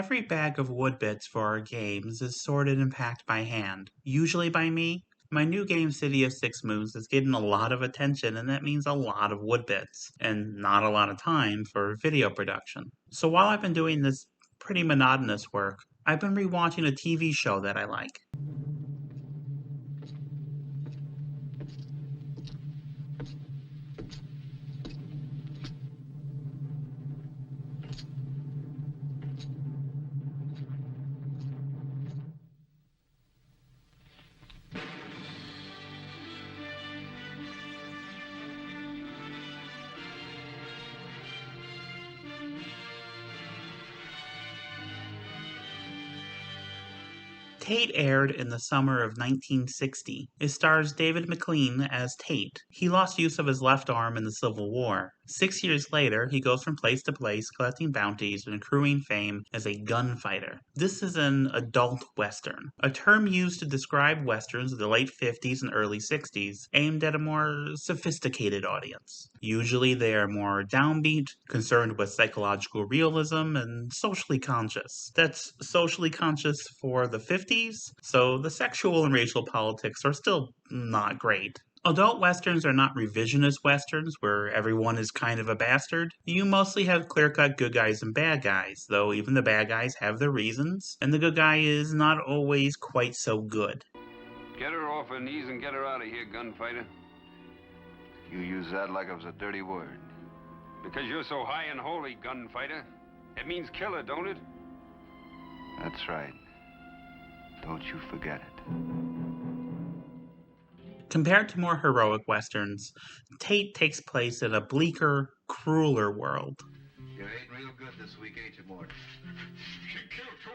Every bag of wood bits for our games is sorted and packed by hand, usually by me. My new game City of Six Moons is getting a lot of attention, and that means a lot of wood bits, and not a lot of time for video production. So while I've been doing this pretty monotonous work, I've been rewatching a TV show that I like. Tate aired in the summer of 1960. It stars David McLean as Tate. He lost use of his left arm in the Civil War. 6 years later, he goes from place to place collecting bounties and accruing fame as a gunfighter. This is an adult western, a term used to describe westerns of the late 50s and early 60s, aimed at a more sophisticated audience. Usually they are more downbeat, concerned with psychological realism, and socially conscious. That's socially conscious for the 50s, so the sexual and racial politics are still not great. Adult westerns are not revisionist westerns where everyone is kind of a bastard. You mostly have clear-cut good guys and bad guys, though even the bad guys have their reasons, and the good guy is not always quite so good. Get her off her knees and get her out of here, gunfighter. You use that like it was a dirty word. Because you're so high and holy, gunfighter. It means kill her, don't it? That's right. Don't you forget it. Compared to more heroic westerns, Tate takes place in a bleaker, crueler world. You're eating real good this week, ain't you, Mort? She killed 2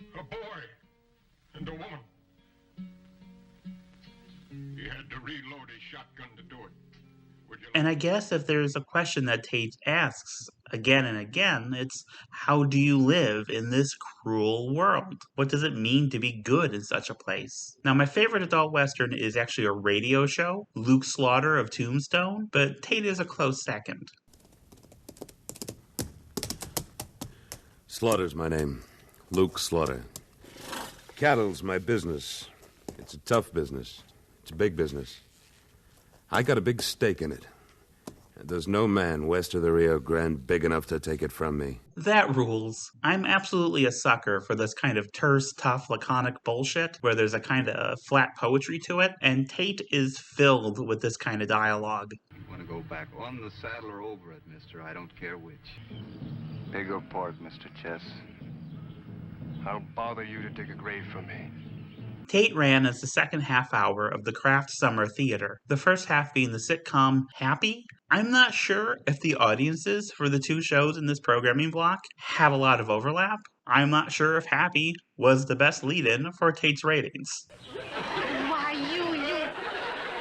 men. A boy and a woman. He had to reload his shotgun to do it. And I guess if there's a question that Tate asks again and again, it's how do you live in this cruel world? What does it mean to be good in such a place? Now, my favorite adult western is actually a radio show, Luke Slaughter of Tombstone, but Tate is a close second. Slaughter's my name. Luke Slaughter. Cattle's my business. It's a tough business. It's a big business. I got a big stake in it. There's no man west of the Rio Grande big enough to take it from me. That rules. I'm absolutely a sucker for this kind of terse, tough, laconic bullshit where there's a kind of flat poetry to it, and Tate is filled with this kind of dialogue. You want to go back on the saddle or over it, mister? I don't care which. Bigger part, Mr. Chess. I'll bother you to dig a grave for me. Tate ran as the second half hour of the Kraft Summer Theater, the first half being the sitcom Happy. I'm not sure if the audiences for the two shows in this programming block have a lot of overlap. I'm not sure if Happy was the best lead-in for Tate's ratings. Why,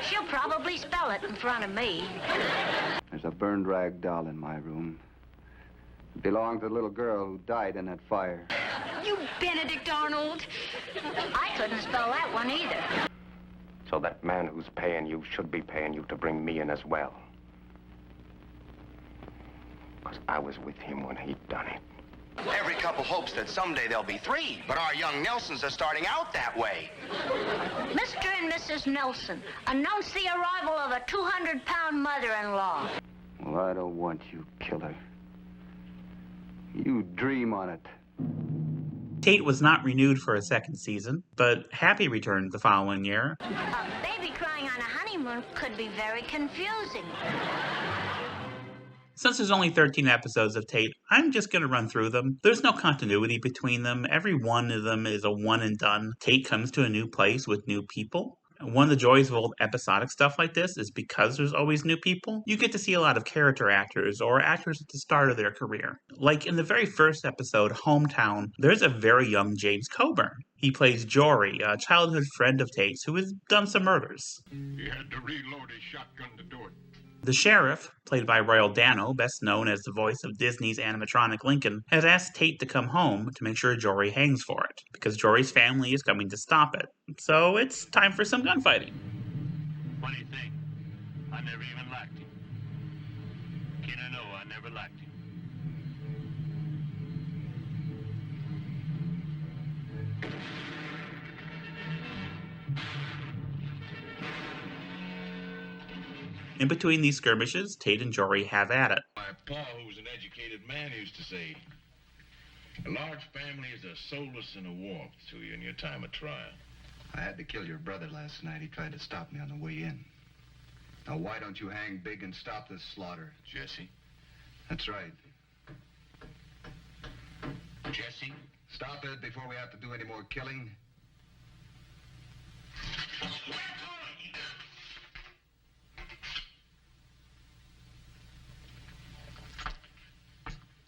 she'll probably spell it in front of me. There's a burned rag doll in my room. It belonged to the little girl who died in that fire. You Benedict Arnold. I couldn't spell that one either. So that man who's paying you should be paying you to bring me in as well. Because I was with him when he'd done it. Every couple hopes that someday there'll be 3, but our young Nelsons are starting out that way. Mr. and Mrs. Nelson, announce the arrival of a 200-pound mother-in-law. Well, I don't want you, killer. You dream on it. Tate was not renewed for a second season, but Happy returned the following year. A baby crying on a honeymoon could be very confusing. Since there's only 13 episodes of Tate, I'm just going to run through them. There's no continuity between them. Every one of them is a one and done. Tate comes to a new place with new people. One of the joys of old episodic stuff like this is because there's always new people, you get to see a lot of character actors or actors at the start of their career. Like in the very first episode, Hometown, there's a very young James Coburn. He plays Jory, a childhood friend of Tate's who has done some murders. He had to reload his shotgun to do it. The sheriff, played by Royal Dano, best known as the voice of Disney's animatronic Lincoln, has asked Tate to come home to make sure Jory hangs for it, because Jory's family is coming to stop it. So it's time for some gunfighting. Funny thing, I never even liked him. Can I know I never liked him? In between these skirmishes, Tate and Jory have at it. My pa, who was an educated man, used to say, a large family is a solace and a warmth to you in your time of trial. I had to kill your brother last night. He tried to stop me on the way in. Now, why don't you hang big and stop this slaughter? Jesse? That's right. Jesse? Stop it before we have to do any more killing.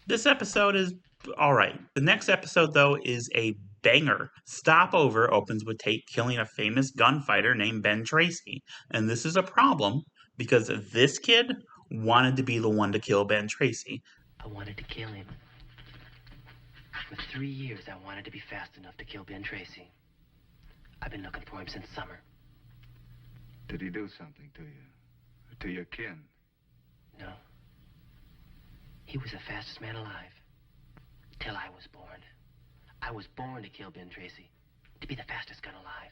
This episode is alright. The next episode, though, is a banger. Stopover opens with Tate killing a famous gunfighter named Ben Tracy. And this is a problem because this kid wanted to be the one to kill Ben Tracy. I wanted to kill him. For 3 years, I wanted to be fast enough to kill Ben Tracy. I've been looking for him since summer. Did he do something to you? Or to your kin? No. He was the fastest man alive. Till I was born. I was born to kill Ben Tracy. To be the fastest gun alive.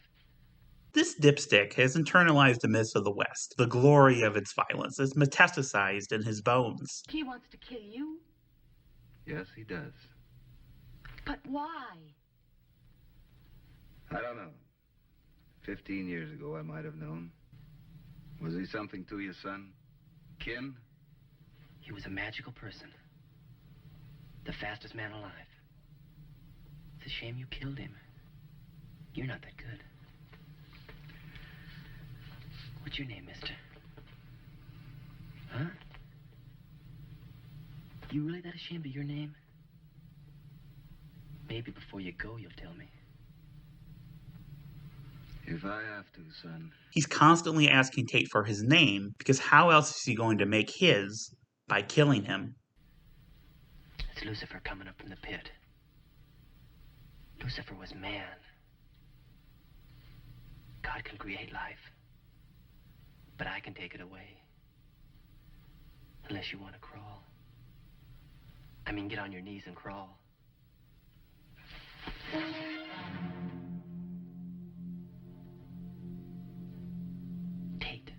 This dipstick has internalized the myths of the West. The glory of its violence is metastasized in his bones. He wants to kill you? Yes, he does. But why? I don't know. 15 years ago, I might have known. Was he something to you, son? Kin? He was a magical person. The fastest man alive. It's a shame you killed him. You're not that good. What's your name, mister? Huh? You really that ashamed of your name? Maybe before you go, you'll tell me. If I have to, son. He's constantly asking Tate for his name, because how else is he going to make his by killing him? It's Lucifer coming up from the pit. Lucifer was man. God can create life, but I can take it away. Unless you want to crawl. I mean, get on your knees and crawl. Tate.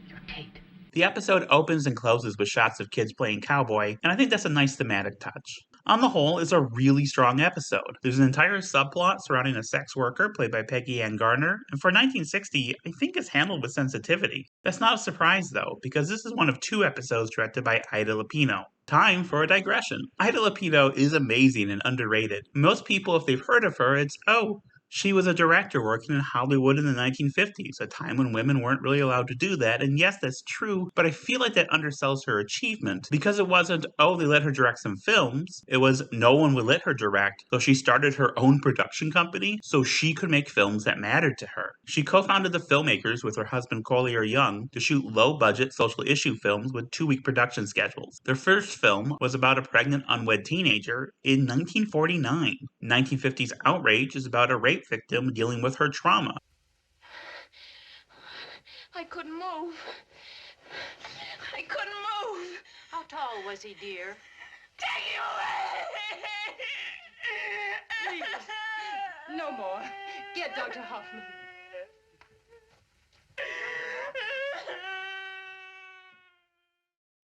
You're Tate. The episode opens and closes with shots of kids playing cowboy, and I think that's a nice thematic touch. On the whole, it's a really strong episode. There's an entire subplot surrounding a sex worker played by Peggy Ann Gardner, and for 1960, I think it's handled with sensitivity. That's not a surprise though, because this is one of 2 episodes directed by Ida Lupino. Time for a digression. Ida Lupino is amazing and underrated. Most people, if they've heard of her, it's, oh, she was a director working in Hollywood in the 1950s, a time when women weren't really allowed to do that, and yes, that's true, but I feel like that undersells her achievement, because it wasn't, oh, they let her direct some films, it was no one would let her direct, so she started her own production company so she could make films that mattered to her. She co-founded the Filmmakers with her husband Collier Young to shoot low-budget social issue films with 2-week production schedules. Their first film was about a pregnant unwed teenager in 1949. 1950's Outrage is about a rape victim dealing with her trauma. I couldn't move. I couldn't move. How tall was he, dear? Take him away! Please. No more. Get Dr. Hoffman.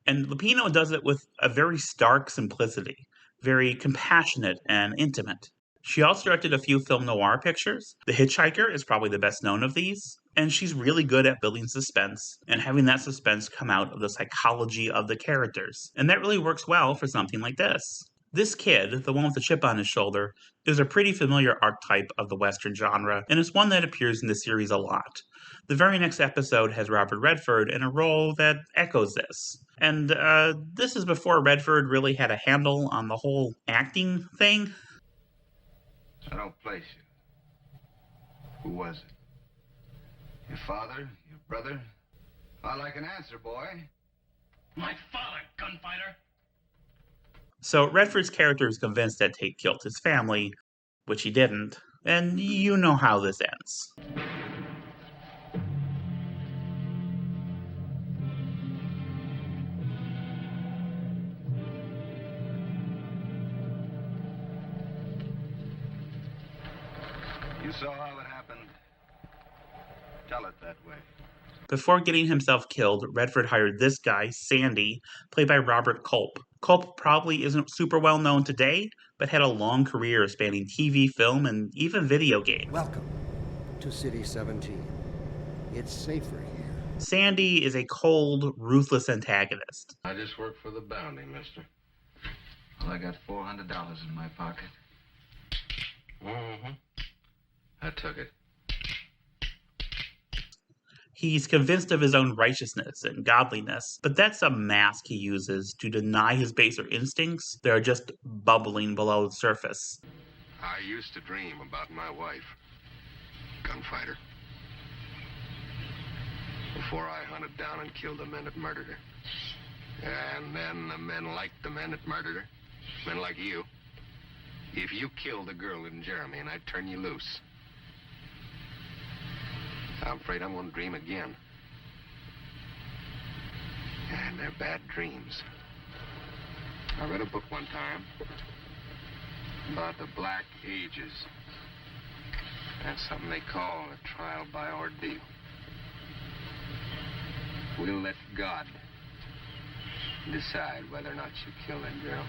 And Lupino does it with a very stark simplicity, very compassionate and intimate. She also directed a few film noir pictures. The Hitchhiker is probably the best known of these, and she's really good at building suspense and having that suspense come out of the psychology of the characters. And that really works well for something like this. This kid, the one with the chip on his shoulder, is a pretty familiar archetype of the Western genre, and it's one that appears in the series a lot. The very next episode has Robert Redford in a role that echoes this. And this is before Redford really had a handle on the whole acting thing. I don't place you. Who was it? Your father? Your brother? I'd like an answer, boy. My father, Gunfighter. So Redford's character is convinced that Tate killed his family, which he didn't, and you know how this ends. You saw how it happened. Tell it that way. Before getting himself killed, Redford hired this guy, Sandy, played by Robert Culp. Culp probably isn't super well known today, but had a long career spanning TV, film, and even video games. Welcome to City 17. It's safer here. Sandy is a cold, ruthless antagonist. I just work for the bounty, mister. Well, I got $400 in my pocket. Mm-hmm. I took it. He's convinced of his own righteousness and godliness, but that's a mask he uses to deny his baser instincts that are just bubbling below the surface. I used to dream about my wife, Gunfighter. Before I hunted down and killed the men that murdered her. And then the men like the men that murdered her. Men like you. If you killed the girl in Jeremy and I'd turn you loose. I'm afraid I'm going to dream again. And they're bad dreams. I read a book one time about the Black Ages. That's something they call a trial by ordeal. We'll let God decide whether or not you kill that girl.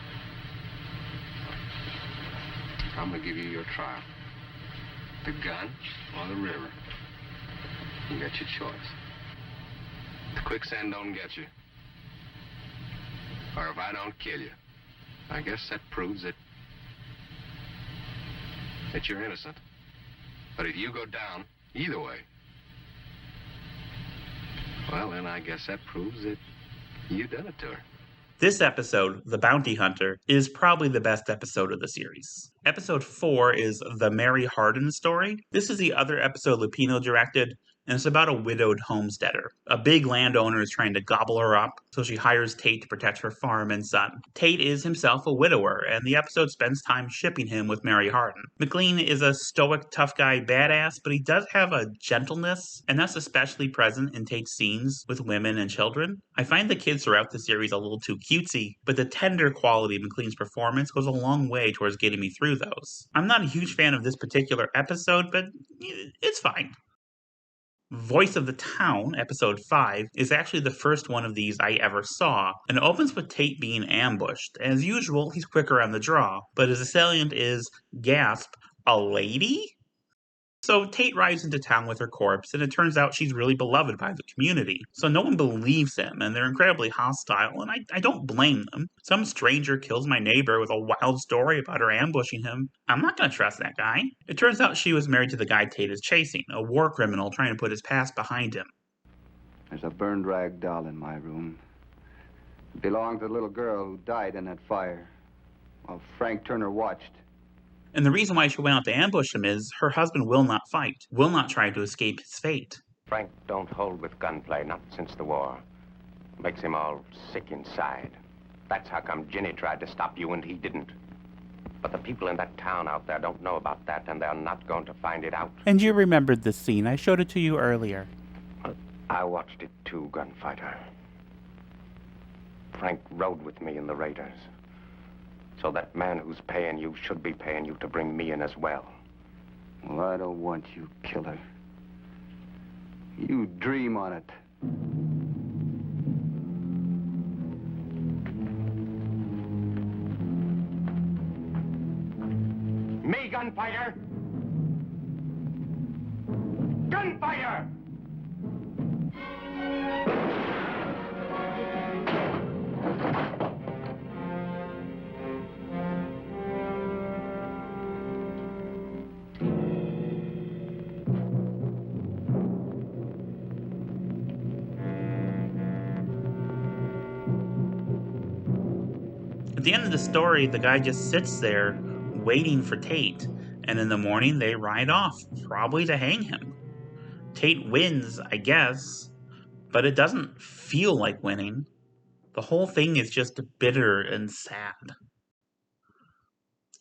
I'm going to give you your trial. The gun or the river. You got your choice. The quicksand don't get you. Or if I don't kill you, I guess that proves that you're innocent. But if you go down, either way, well, then I guess that proves that you done it to her. This episode, The Bounty Hunter, is probably the best episode of the series. Episode 4 is The Mary Hardin Story. This is the other episode Lupino directed, and it's about a widowed homesteader. A big landowner is trying to gobble her up, so she hires Tate to protect her farm and son. Tate is himself a widower, and the episode spends time shipping him with Mary Hardin. McLean is a stoic, tough guy badass, but he does have a gentleness, and that's especially present in Tate's scenes with women and children. I find the kids throughout the series a little too cutesy, but the tender quality of McLean's performance goes a long way towards getting me through those. I'm not a huge fan of this particular episode, but it's fine. Voice of the Town, episode 5, is actually the first one of these I ever saw, and it opens with Tate being ambushed. As usual, he's quicker on the draw, but his assailant is, gasp, a lady? So Tate rides into town with her corpse, and it turns out she's really beloved by the community. So no one believes him, and they're incredibly hostile, and I don't blame them. Some stranger kills my neighbor with a wild story about her ambushing him. I'm not going to trust that guy. It turns out she was married to the guy Tate is chasing, a war criminal trying to put his past behind him. There's a burned rag doll in my room. It belonged to the little girl who died in that fire while Frank Turner watched. And the reason why she went out to ambush him is her husband will not fight, will not try to escape his fate. Frank don't hold with gunplay, not since the war. Makes him all sick inside. That's how come Ginny tried to stop you and he didn't. But the people in that town out there don't know about that, and they're not going to find it out. And you remembered this scene. I showed it to you earlier. I watched it too, Gunfighter. Frank rode with me in the Raiders. So that man who's paying you should be paying you to bring me in as well. Well, I don't want you, killer. You dream on it. Me, Gunfighter! Gunfighter! At the end of the story, the guy just sits there waiting for Tate, and in the morning they ride off, probably to hang him. Tate wins, I guess, but it doesn't feel like winning. The whole thing is just bitter and sad.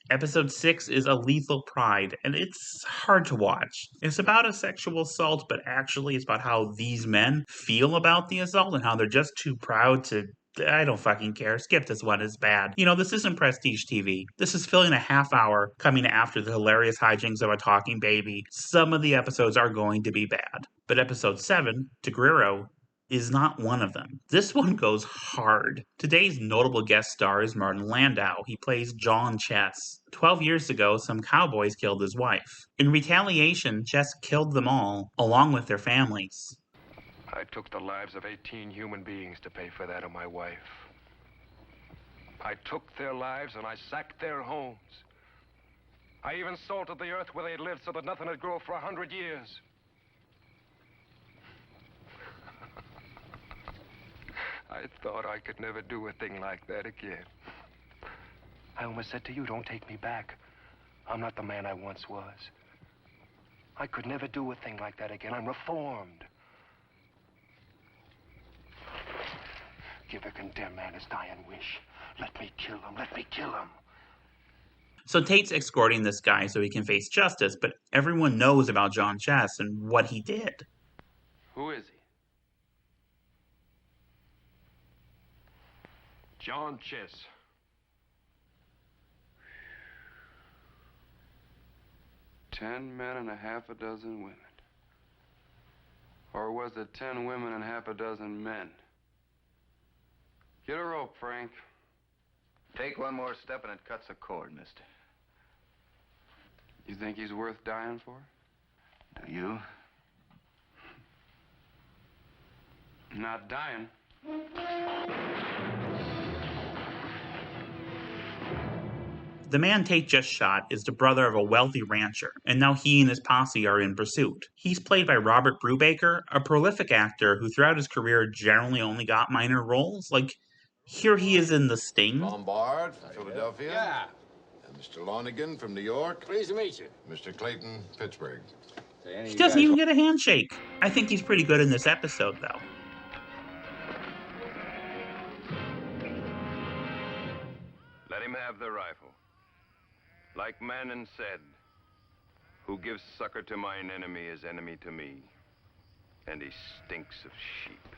Episode 6 is A Lethal Pride, and it's hard to watch. It's about a sexual assault, but actually it's about how these men feel about the assault and how they're just too proud to... I don't fucking care. Skip this one. It's bad. You know, this isn't prestige TV. This is filling a half hour coming after the hilarious hijinks of a talking baby. Some of the episodes are going to be bad. But episode 7, Tigrero, is not one of them. This one goes hard. Today's notable guest star is Martin Landau. He plays John Chess. 12 years ago, some cowboys killed his wife. In retaliation, Chess killed them all, along with their families. I took the lives of 18 human beings to pay for that of my wife. I took their lives and I sacked their homes. I even salted the earth where they had lived so that nothing would grow for 100 years. I thought I could never do a thing like that again. I almost said to you, don't take me back. I'm not the man I once was. I could never do a thing like that again. I'm reformed. Give a condemned man his dying wish. Let me kill him. Let me kill him. So Tate's escorting this guy so he can face justice, but everyone knows about John Chess and what he did. Who is he? John Chess. $10 men and a half a dozen women. Or was it 10 women and half a dozen men? Get a rope, Frank. Take one more step and it cuts a cord, mister. You think he's worth dying for? Do you? Not dying. The man Tate just shot is the brother of a wealthy rancher, and now he and his posse are in pursuit. He's played by Robert Brubaker, a prolific actor who throughout his career generally only got minor roles. Like, here he is in The Sting. Lombard from Philadelphia. Yeah. And Mr. Lonigan from New York. Pleased to meet you. Mr. Clayton, Pittsburgh. He doesn't even get a handshake. I think he's pretty good in this episode, though. Let him have the rifle. Like Manning said, who gives succor to mine enemy is enemy to me. And he stinks of sheep.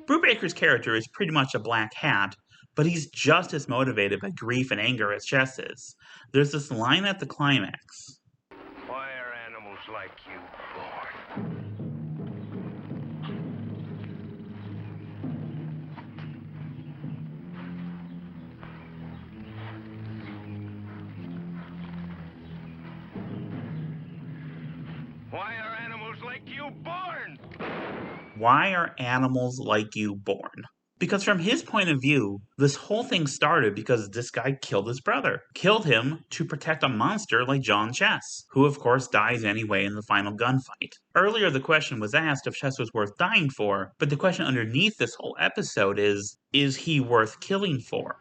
Brubaker's character is pretty much a black hat, but he's just as motivated by grief and anger as Chess is. There's this line at the climax. Why are animals like you born? Why are animals like you born? Why are animals like you born? Because from his point of view, this whole thing started because this guy killed his brother. Killed him to protect a monster like John Chess, who of course dies anyway in the final gunfight. Earlier the question was asked if Chess was worth dying for, but the question underneath this whole episode is he worth killing for?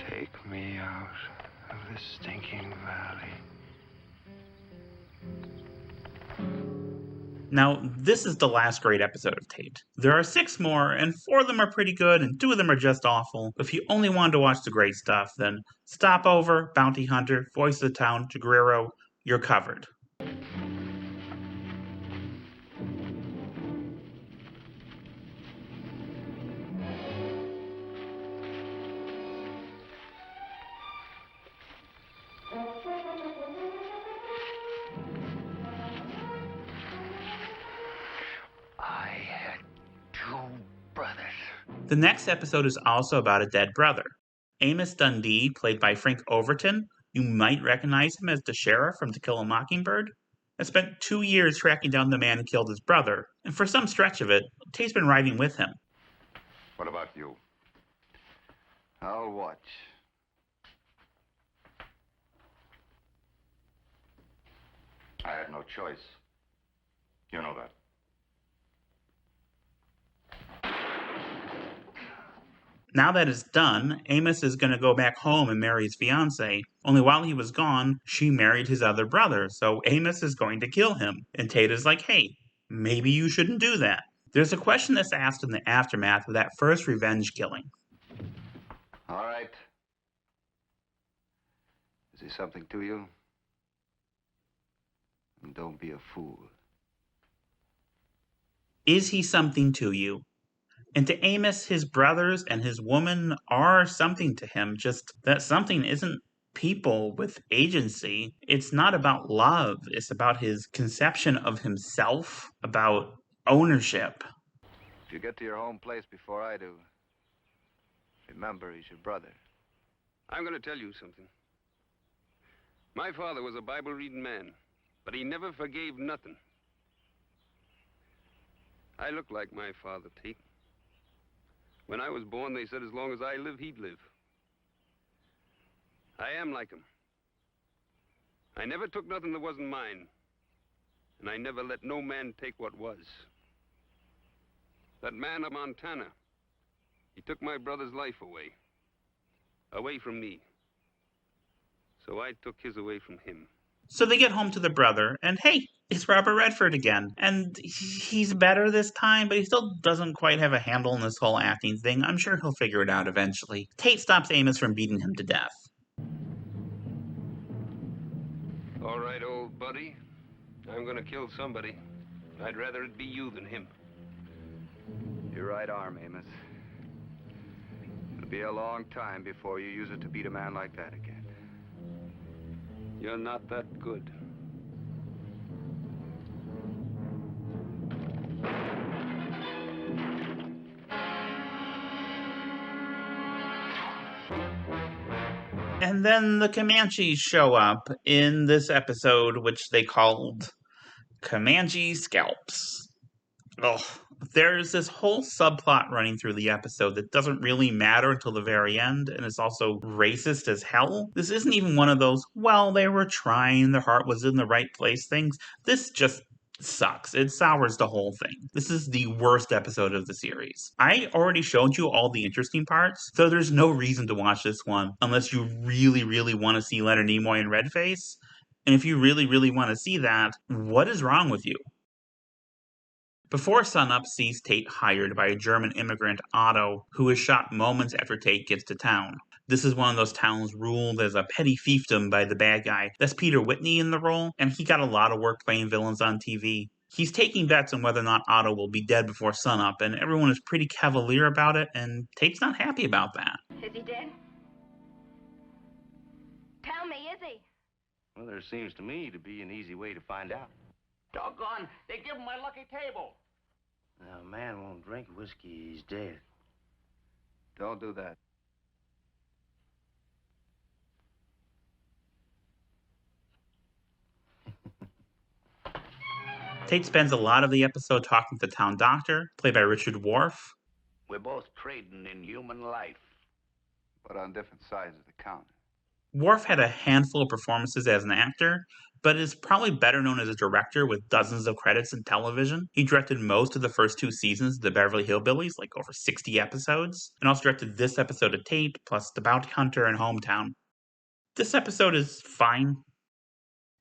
Take me out of this stinking valley. Now, this is the last great episode of Tate. There are 6 more, and 4 of them are pretty good, and 2 of them are just awful. If you only wanted to watch the great stuff, then Stopover, Bounty Hunter, Voice of the Town, Tigrero, you're covered. The next episode is also about a dead brother. Amos Dundee, played by Frank Overton, you might recognize him as the sheriff from To Kill a Mockingbird, has spent 2 years tracking down the man who killed his brother, and for some stretch of it, Tate's been riding with him. What about you? I'll watch. I had no choice. You know that. Now that it's done, Amos is going to go back home and marry his fiancée. Only while he was gone, she married his other brother, so Amos is going to kill him. And Tate is like, hey, maybe you shouldn't do that. There's a question that's asked in the aftermath of that first revenge killing. All right. Is he something to you? And don't be a fool. Is he something to you? And to Amos, his brothers and his woman are something to him, just that something isn't people with agency. It's not about love, it's about his conception of himself, about ownership. If you get to your home place before I do, remember he's your brother. I'm going to tell you something. My father was a Bible-reading man, but he never forgave nothing. I look like my father, Tate. When I was born, they said as long as I live, he'd live. I am like him. I never took nothing that wasn't mine, and I never let no man take what was. That man of Montana, he took my brother's life away from me. So I took his away from him. So they get home to the brother, and hey, it's Robert Redford again. And he's better this time, but he still doesn't quite have a handle on this whole acting thing. I'm sure he'll figure it out eventually. Tate stops Amos from beating him to death. All right, old buddy. I'm gonna kill somebody. I'd rather it be you than him. Your right arm, Amos. It'll be a long time before you use it to beat a man like that again. You're not that good. And then the Comanches show up in this episode, which they called Comanche Scalps. Ugh. There's this whole subplot running through the episode that doesn't really matter until the very end, and it's also racist as hell. This isn't even one of those, well, they were trying, their heart was in the right place things. This just sucks. It sours the whole thing. This is the worst episode of the series. I already showed you all the interesting parts, so there's no reason to watch this one unless you really, really want to see Leonard Nimoy and Redface. And if you really, really want to see that, what is wrong with you? Before Sunup sees Tate hired by a German immigrant, Otto, who is shot moments after Tate gets to town. This is one of those towns ruled as a petty fiefdom by the bad guy. That's Peter Whitney in the role, and he got a lot of work playing villains on TV. He's taking bets on whether or not Otto will be dead before sunup, and everyone is pretty cavalier about it, and Tate's not happy about that. Is he dead? Tell me, is he? Well, there seems to me to be an easy way to find out. Doggone, they give him my lucky table. Now, a man won't drink whiskey, he's dead. Don't do that. Tate spends a lot of the episode talking to the town doctor, played by Richard Wharf. We're both trading in human life. But on different sides of the counter. Wharf had a handful of performances as an actor, but is probably better known as a director with dozens of credits in television. He directed most of the first 2 seasons of the Beverly Hillbillies, like over 60 episodes, and also directed this episode of Tate, plus The Bounty Hunter and Hometown. This episode is fine.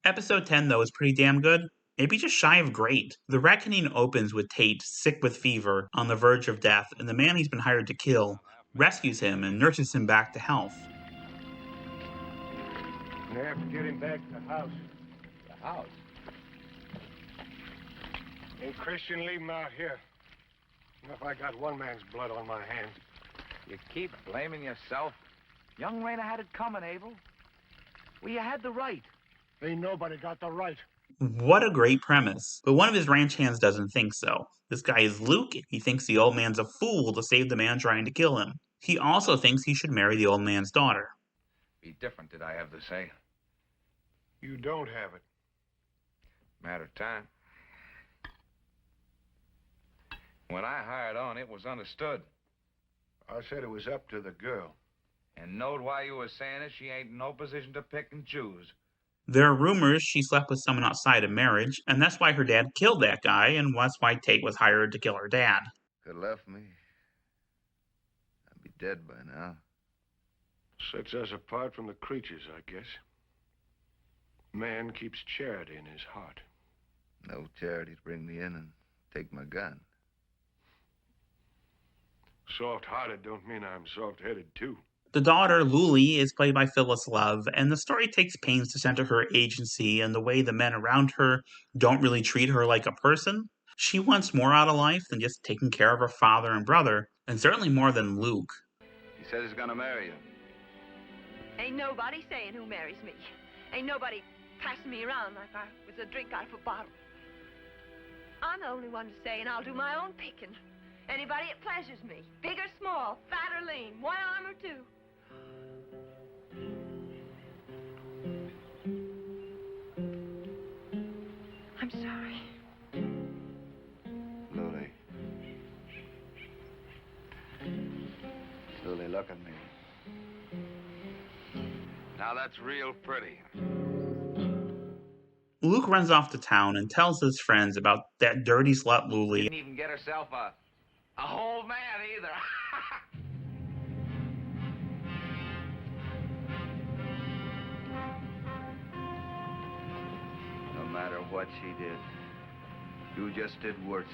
Episode 10, though, is pretty damn good. Maybe just shy of great. The reckoning opens with Tate sick with fever, on the verge of death, and the man he's been hired to kill rescues him and nurses him back to health. They have to get him back to the house. The house? Ain't Christian leave him out here. If I got one man's blood on my hands. You keep blaming yourself. Young Rayner had it coming, Abel. Well, you had the right. Ain't nobody got the right. What a great premise. But one of his ranch hands doesn't think so. This guy is Luke. He thinks the old man's a fool to save the man trying to kill him. He also thinks he should marry the old man's daughter. Be different, did I have to say? You don't have it. Matter of time. When I hired on, it was understood. I said it was up to the girl. And knowed why you were saying it, she ain't in no position to pick and choose. There are rumors she slept with someone outside of marriage, and that's why her dad killed that guy, and that's why Tate was hired to kill her dad. Could have left me. I'd be dead by now. Sets us apart from the creatures, I guess. Man keeps charity in his heart. No charity to bring me in and take my gun. Soft-hearted don't mean I'm soft-headed, too. The daughter, Luli, is played by Phyllis Love, and the story takes pains to center her agency and the way the men around her don't really treat her like a person. She wants more out of life than just taking care of her father and brother, and certainly more than Luke. He said he's gonna marry you. Ain't nobody saying who marries me. Ain't nobody passing me around like I was a drink out of a bottle. I'm the only one to say, and I'll do my own picking. Anybody it pleasures me, big or small, fat or lean, one arm or two. I'm sorry. Lily. Lily, look at me. Now that's real pretty. Luke runs off to town and tells his friends about that dirty slut Luli. Didn't even get herself a whole man either. No matter what she did, you just did worse.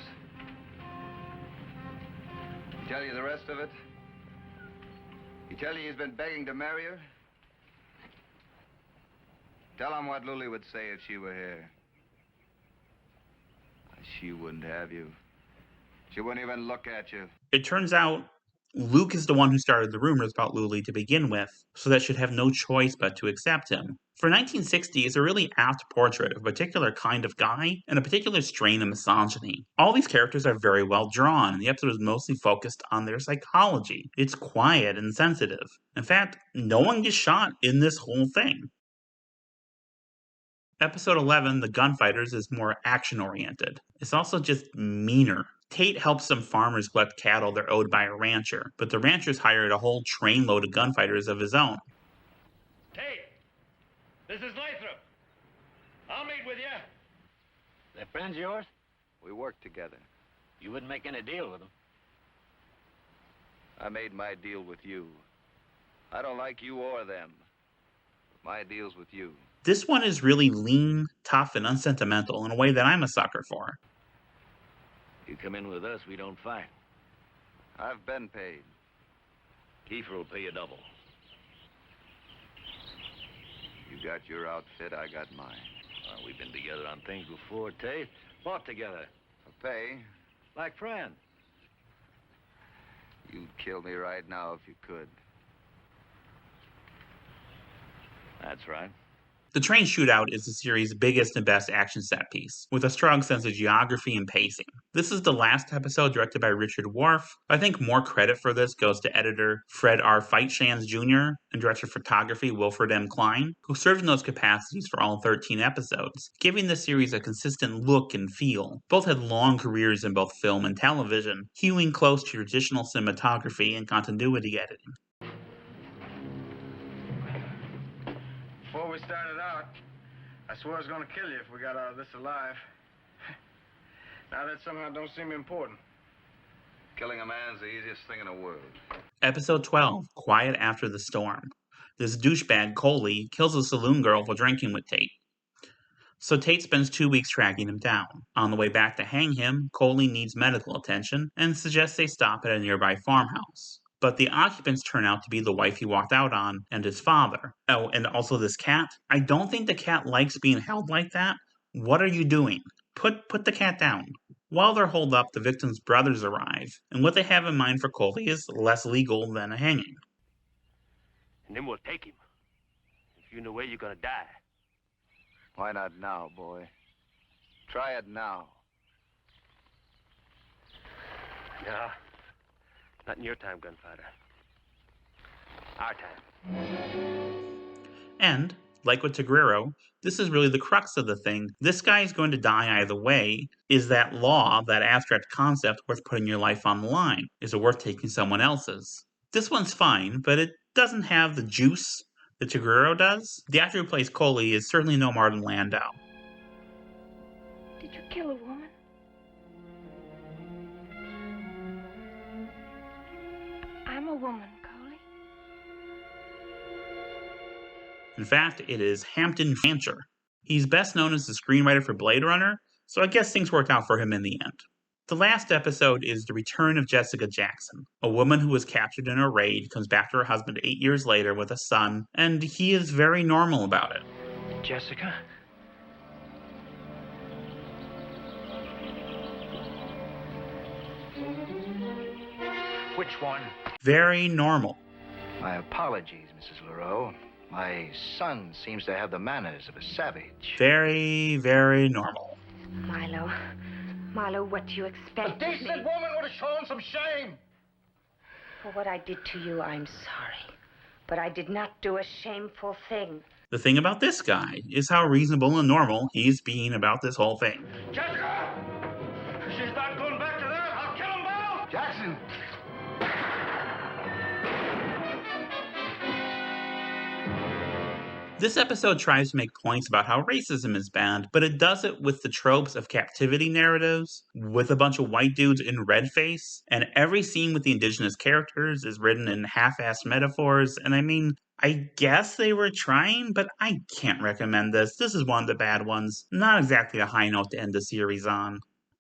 He tell you the rest of it? He tell you he's been begging to marry her? Tell him what Luli would say if she were here. She wouldn't have you. She wouldn't even look at you. It turns out Luke is the one who started the rumors about Luli to begin with, so that should have no choice but to accept him. For 1960, it's a really apt portrait of a particular kind of guy and a particular strain of misogyny. All these characters are very well drawn, and the episode is mostly focused on their psychology. It's quiet and sensitive. In fact, no one gets shot in this whole thing. Episode 11, The Gunfighters, is more action-oriented. It's also just meaner. Tate helps some farmers collect cattle they're owed by a rancher, but the rancher's hired a whole trainload of gunfighters of his own. Tate, this is Lathrop. I'll meet with you. They're friends of yours? We work together. You wouldn't make any deal with them. I made my deal with you. I don't like you or them. My deal's with you. This one is really lean, tough, and unsentimental in a way that I'm a sucker for. You come in with us, we don't fight. I've been paid. Kiefer will pay you double. You got your outfit, I got mine. We've been together on things before, Tate. Fought together. For pay? Like friends. You'd kill me right now if you could. That's right. The train shootout is the series' biggest and best action set piece, with a strong sense of geography and pacing. This is the last episode directed by Richard Wharf. I think more credit for this goes to editor Fred R. Feitshans Jr. and director of photography Wilfred M. Klein, who served in those capacities for all 13 episodes, giving the series a consistent look and feel. Both had long careers in both film and television, hewing close to traditional cinematography and continuity editing. Before we started out, I swore I was going to kill you if we got out of this alive. Now that somehow don't seem important. Killing a man's the easiest thing in the world. Episode 12, Quiet After the Storm. This douchebag, Coley, kills a saloon girl for drinking with Tate. So Tate spends 2 weeks tracking him down. On the way back to hang him, Coley needs medical attention and suggests they stop at a nearby farmhouse. But the occupants turn out to be the wife he walked out on and his father. Oh, and also this cat. I don't think the cat likes being held like that. What are you doing? Put the cat down. While they're holed up, the victim's brothers arrive, and what they have in mind for Coley is less legal than a hanging. And then we'll take him. If you know where you're gonna die. Why not now, boy? Try it now. No. Not in your time, Gunfighter. Our time. And, like with Tigrero, this is really the crux of the thing. This guy is going to die either way. Is that law, that abstract concept, worth putting your life on the line? Is it worth taking someone else's? This one's fine, but it doesn't have the juice that Tigrero does. The actor who plays Coley is certainly no Martin Landau. Did you kill a woman? I'm a woman, Coley. In fact, it is Hampton Fancher. He's best known as the screenwriter for Blade Runner, so I guess things worked out for him in the end. The last episode is the return of Jessica Jackson. A woman who was captured in a raid comes back to her husband 8 years later with a son, and he is very normal about it. Jessica? Which one? Very normal. My apologies, Mrs. LaRoe. My son seems to have the manners of a savage. Very, very normal. Milo, what do you expect A of me? decent woman would have shown some shame. For what I did to you, I'm sorry. But I did not do a shameful thing. The thing about this guy is how reasonable and normal he's being about this whole thing. Jessica! She's not going back to that. I'll kill them both! Jackson! This episode tries to make points about how racism is bad, but it does it with the tropes of captivity narratives, with a bunch of white dudes in red face, and every scene with the indigenous characters is written in half-assed metaphors, and I mean, I guess they were trying, but I can't recommend this. This is one of the bad ones. Not exactly a high note to end the series on.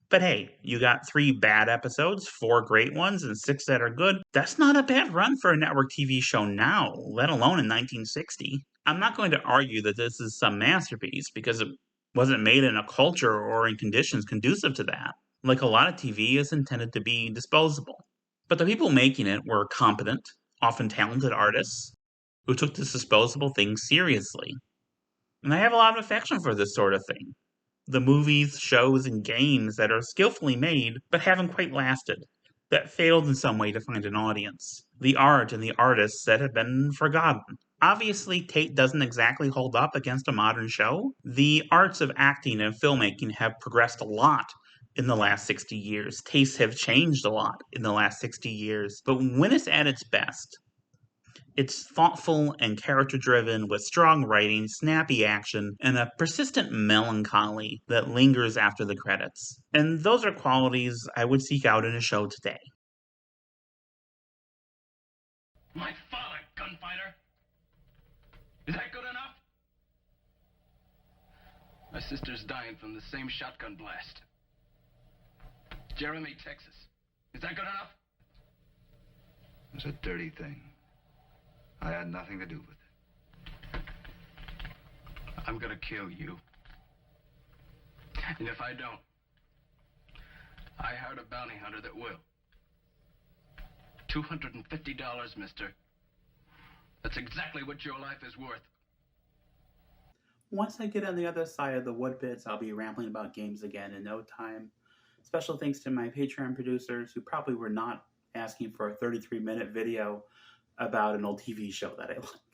But hey, you got 3 bad episodes, 4 great ones, and 6 that are good. That's not a bad run for a network TV show now, let alone in 1960. I'm not going to argue that this is some masterpiece, because it wasn't made in a culture or in conditions conducive to that. Like a lot of TV, it's intended to be disposable. But the people making it were competent, often talented artists, who took this disposable thing seriously. And I have a lot of affection for this sort of thing. The movies, shows, and games that are skillfully made, but haven't quite lasted, that failed in some way to find an audience. The art and the artists that have been forgotten. Obviously, Tate doesn't exactly hold up against a modern show. The arts of acting and filmmaking have progressed a lot in the last 60 years. Tastes have changed a lot in the last 60 years. But when it's at its best, it's thoughtful and character-driven with strong writing, snappy action, and a persistent melancholy that lingers after the credits. And those are qualities I would seek out in a show today. My father, Gunfighter. Is that good enough? My sister's dying from the same shotgun blast. Jeremy, Texas. Is that good enough? It's a dirty thing. I had nothing to do with it. I'm gonna kill you. And if I don't, I hired a bounty hunter that will. $250, mister. That's exactly what your life is worth. Once I get on the other side of the wood bits, I'll be rambling about games again in no time. Special thanks to my Patreon producers who probably were not asking for a 33-minute video about an old TV show that I like.